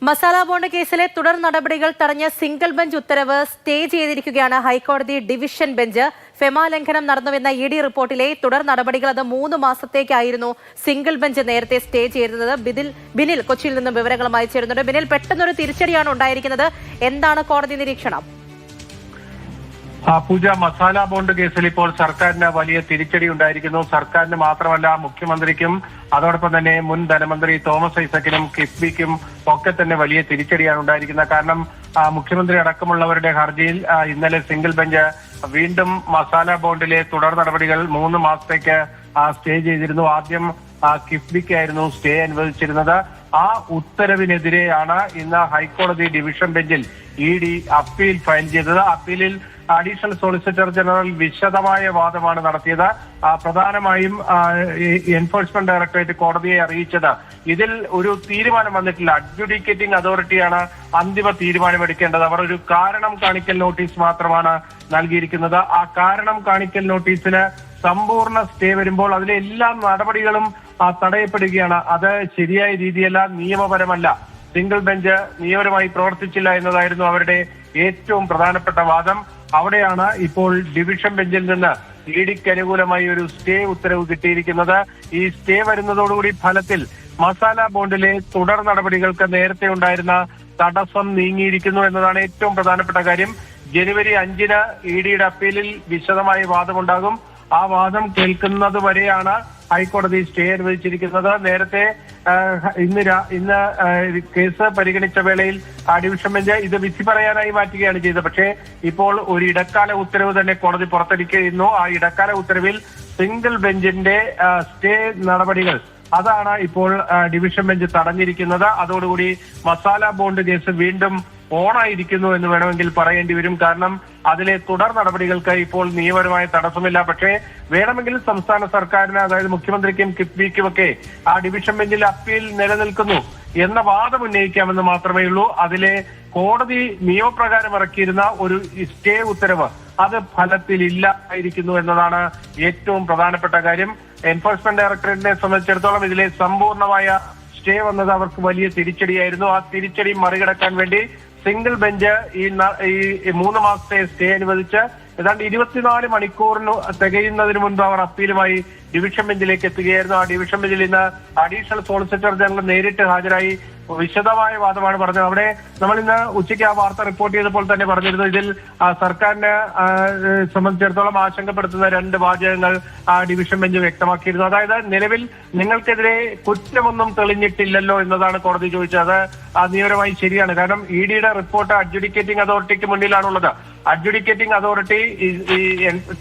Masala bond കേസിലെ തുടർ നടപടികൾ തടഞ്ഞ സിംഗിൾ ബെഞ്ച് ഉത്തരവ് സ്റ്റേ ചെയ്തിരിക്കുകയാണ് ഹൈക്കോടതി ഡിവിഷൻ ബെഞ്ച്. ഫെമ ലംഘനം നടന്നുവെന്ന ഇ.ഡി. റിപ്പോർട്ടിലെ തുടർ നടപടികൾ അത് 3 മാസത്തേക്കായിരുന്നു സിംഗിൾ ബെഞ്ച് നേരത്തെ സ്റ്റേ ചെയ്തിരുന്നത്. ബിനിൽ കൊച്ചിയിൽ നിന്നും വിവരങ്ങളുമായി ചേരുന്നുണ്ട്. ബിനിൽ, പെട്ടെന്നൊരു തിരിച്ചടിയാണ് ഉണ്ടായിരിക്കുന്നത്. എന്താണ് കോടതി നിരീക്ഷണം? പൂജ, മസാല ബോണ്ട് കേസിൽ ഇപ്പോൾ സർക്കാരിന് വലിയ തിരിച്ചടി ഉണ്ടായിരിക്കുന്നു. സർക്കാരിന് മാത്രമല്ല, മുഖ്യമന്ത്രിക്കും അതോടൊപ്പം തന്നെ മുൻ ധനമന്ത്രി തോമസ് ഐസക്കിനും കിഫ്ബിക്കും ഒക്കെ തന്നെ വലിയ തിരിച്ചടിയാണ് ഉണ്ടായിരിക്കുന്നത്. കാരണം മുഖ്യമന്ത്രി അടക്കമുള്ളവരുടെ ഹർജിയിൽ ഇന്നലെ സിംഗിൾ ബെഞ്ച് വീണ്ടും മസാല ബോണ്ടിലെ തുടർ നടപടികൾ 3 മാസത്തേക്ക് സ്റ്റേ ചെയ്തിരുന്നു. ആദ്യം കിഫ്ബിക്കായിരുന്നു സ്റ്റേ അനുവദിച്ചിരുന്നത്. ആ ഉത്തരവിനെതിരെയാണ് ഇന്ന് ഹൈക്കോടതി ഡിവിഷൻ ബെഞ്ചിൽ ഇ.ഡി. അപ്പീൽ ഫയൽ ചെയ്തത്. അപ്പീലിൽ അഡീഷണൽ സോളിസിറ്റർ ജനറൽ വിശദമായ വാദമാണ് നടത്തിയത്. പ്രധാനമായും എൻഫോഴ്സ്മെന്റ് ഡയറക്ടറേറ്റ് കോടതിയെ അറിയിച്ചത് ഇതിൽ ഒരു തീരുമാനം വന്നിട്ടില്ല. അഡ്ജുഡിക്കേറ്റിംഗ് അതോറിറ്റിയാണ് അന്തിമ തീരുമാനമെടുക്കേണ്ടത്. അവർ ഒരു കാരണം കാണിക്കൽ നോട്ടീസ് മാത്രമാണ് നൽകിയിരിക്കുന്നത്. ആ കാരണം കാണിക്കൽ നോട്ടീസിന് സമ്പൂർണ്ണ സ്റ്റേ വരുമ്പോൾ അതിലെ എല്ലാ നടപടികളും തടയപ്പെടുകയാണ്. അത് ശരിയായ രീതിയല്ല, നിയമപരമല്ല. സിംഗിൾ ബെഞ്ച് നിയമപരമായി പ്രവർത്തിച്ചില്ല എന്നതായിരുന്നു അവരുടെ ഏറ്റവും പ്രധാനപ്പെട്ട വാദം. അവിടെയാണ് ഇപ്പോൾ ഡിവിഷൻ ബെഞ്ചിൽ നിന്ന് ഇ.ഡിക്ക് അനുകൂലമായി ഒരു സ്റ്റേ ഉത്തരവ് കിട്ടിയിരിക്കുന്നത്. ഈ സ്റ്റേ വരുന്നതോടുകൂടി ഫലത്തിൽ മസാല ബോണ്ടിലെ തുടർ നടപടികൾക്ക് നേരത്തെ ഉണ്ടായിരുന്ന തടസ്സം നീങ്ങിയിരിക്കുന്നു എന്നതാണ് ഏറ്റവും പ്രധാനപ്പെട്ട കാര്യം. ജനുവരി 5-ന് ഇ.ഡിയുടെ അപ്പീലിൽ വിശദമായ വാദമുണ്ടാകും. ആ വാദം കേൾക്കുന്നത് വരെയാണ് ഹൈക്കോടതി സ്റ്റേ അനുവദിച്ചിരിക്കുന്നത്. നേരത്തെ ഇന്ന് കേസ് പരിഗണിച്ച വേളയിൽ ഡിവിഷൻ ബെഞ്ച് ഇത് വിധി പറയാനായി മാറ്റുകയാണ് ചെയ്തത്. പക്ഷേ ഇപ്പോൾ ഒരു ഇടക്കാല ഉത്തരവ് തന്നെ കോടതി പുറത്തിറക്കിയിരുന്നു. ആ ഇടക്കാല ഉത്തരവിൽ സിംഗിൾ ബെഞ്ചിന്റെ സ്റ്റേ നടപടികൾ അതാണ് ഇപ്പോൾ ഡിവിഷൻ ബെഞ്ച് തടഞ്ഞിരിക്കുന്നത്. അതോടുകൂടി മസാല ബോണ്ട് കേസ് വീണ്ടും ഓണായിരിക്കുന്നു എന്ന് വേണമെങ്കിൽ പറയേണ്ടി വരും. കാരണം അതിലെ തുടർ നടപടികൾക്ക് ഇപ്പോൾ നിയമപരമായ തടസ്സമില്ല. പക്ഷേ വേണമെങ്കിൽ സംസ്ഥാന സർക്കാരിന്, അതായത് മുഖ്യമന്ത്രിക്കും കിഫ്ബിക്കും ഒക്കെ ആ ഡിവിഷൻ ബെഞ്ചിൽ അപ്പീൽ നിലനിൽക്കുന്നു എന്ന വാദം ഉന്നയിക്കാമെന്ന് മാത്രമേ ഉള്ളൂ. അതിലെ കോടതി നിയമപ്രകാരം ഇറക്കിയിരുന്ന ഒരു സ്റ്റേ ഉത്തരവ് അത് ഫലത്തിലില്ലായിരിക്കുന്നു എന്നതാണ് ഏറ്റവും പ്രധാനപ്പെട്ട കാര്യം. എൻഫോഴ്സ്മെന്റ് ഡയറക്ടറേറ്റിനെ സംബന്ധിച്ചിടത്തോളം ഇതിലെ സമ്പൂർണമായ സ്റ്റേ വന്നത് അവർക്ക് വലിയ തിരിച്ചടിയായിരുന്നു. ആ തിരിച്ചടി മറികടക്കാൻ വേണ്ടി സിംഗിൾ ബെഞ്ച് ഈ 3 മാസത്തെ സ്റ്റേ അനുവദിച്ച് ഏതാണ്ട് 24 മണിക്കൂറിന് തികയുന്നതിന് മുൻപ് അവർ അപ്പീലുമായി ഡിവിഷൻ ബെഞ്ചിലേക്ക് എത്തുകയായിരുന്നു. ആ ഡിവിഷൻ ബെഞ്ചിൽ ഇന്ന് അഡീഷണൽ സോളിസിറ്റർ ജനറൽ നേരിട്ട് ഹാജരായി വിശദമായ വാദമാണ് പറഞ്ഞത്. അവിടെ നമ്മൾ ഇന്ന് ഉച്ചയ്ക്ക് ആ വാർത്ത റിപ്പോർട്ട് ചെയ്തപ്പോൾ തന്നെ പറഞ്ഞിരുന്നു, ഇതിൽ സർക്കാരിനെ സംബന്ധിച്ചിടത്തോളം ആശങ്കപ്പെടുത്തുന്ന 2 വാചകങ്ങൾ ഡിവിഷൻ ബെഞ്ച് വ്യക്തമാക്കിയിരുന്നു. അതായത്, നിലവിൽ നിങ്ങൾക്കെതിരെ കുറ്റമൊന്നും തെളിഞ്ഞിട്ടില്ലല്ലോ എന്നതാണ് കോടതി ചോദിച്ചത്. അത് നിയമപരമായി ശരിയാണ്. കാരണം ഇ.ഡിയുടെ റിപ്പോർട്ട് അഡ്ജുഡിക്കേറ്റിംഗ് അതോറിറ്റിക്ക് മുന്നിലാണുള്ളത്. അഡ്ജുഡിക്കേറ്റിംഗ് അതോറിറ്റി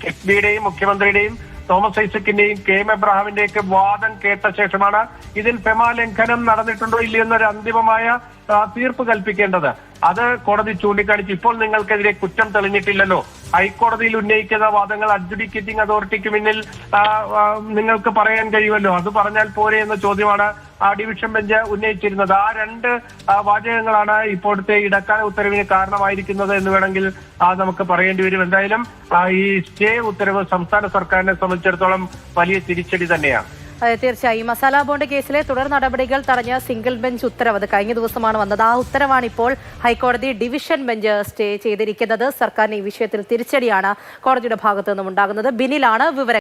കിഫ്ബിയുടെയും മുഖ്യമന്ത്രിയുടെയും തോമസ് ഐസക്കിന്റെയും കെ.എം. എബ്രഹാമിന്റെയൊക്കെ വാദം കേട്ട ശേഷമാണ് ഇതിൽ ഫെമ ലംഘനം നടന്നിട്ടുണ്ടോ ഇല്ലയോ എന്നൊരു അന്തിമമായ തീർപ്പ് കൽപ്പിക്കേണ്ടത്. അത് കോടതി ചൂണ്ടിക്കാണിച്ചു. ഇപ്പോൾ നിങ്ങൾക്കെതിരെ കുറ്റം തെളിഞ്ഞിട്ടില്ലല്ലോ, ഹൈക്കോടതിയിൽ ഉന്നയിക്കുന്ന വാദങ്ങൾ അഡ്ജുഡിക്കേറ്റിംഗ് അതോറിറ്റിക്ക് മുന്നിൽ നിങ്ങൾക്ക് പറയാൻ കഴിയുമല്ലോ, അത് പറഞ്ഞാൽ പോരെ എന്ന ചോദ്യമാണ് ആ ഡിവിഷൻ ബെഞ്ച് ഉന്നയിച്ചിരുന്നത്. ആ 2 വാചകങ്ങളാണ് ഇപ്പോഴത്തെ ഇടക്കാല ഉത്തരവിന് കാരണമായിരിക്കുന്നത് എന്ന് വേണമെങ്കിൽ നമുക്ക് പറയേണ്ടി വരും. എന്തായാലും ഈ സ്റ്റേ ഉത്തരവ് സംസ്ഥാന സർക്കാരിനെ സംബന്ധിച്ചിടത്തോളം വലിയ തിരിച്ചടി തന്നെയാണ്. അതെ, തീർച്ചയായും. മസാല ബോണ്ട് കേസിലെ തുടർ നടപടികൾ തടഞ്ഞ സിംഗിൾ ബെഞ്ച് ഉത്തരവ് അത് കഴിഞ്ഞ ദിവസമാണ് വന്നത്. ആ ഉത്തരവാണ് ഇപ്പോൾ ഹൈക്കോടതി ഡിവിഷൻ ബെഞ്ച് സ്റ്റേ ചെയ്തിരിക്കുന്നത്. സർക്കാരിന് ഈ വിഷയത്തിൽ തിരിച്ചടിയാണ് കോടതിയുടെ ഭാഗത്തു നിന്നും ഉണ്ടാകുന്നത്. ബിനിലാണ് വിവരം.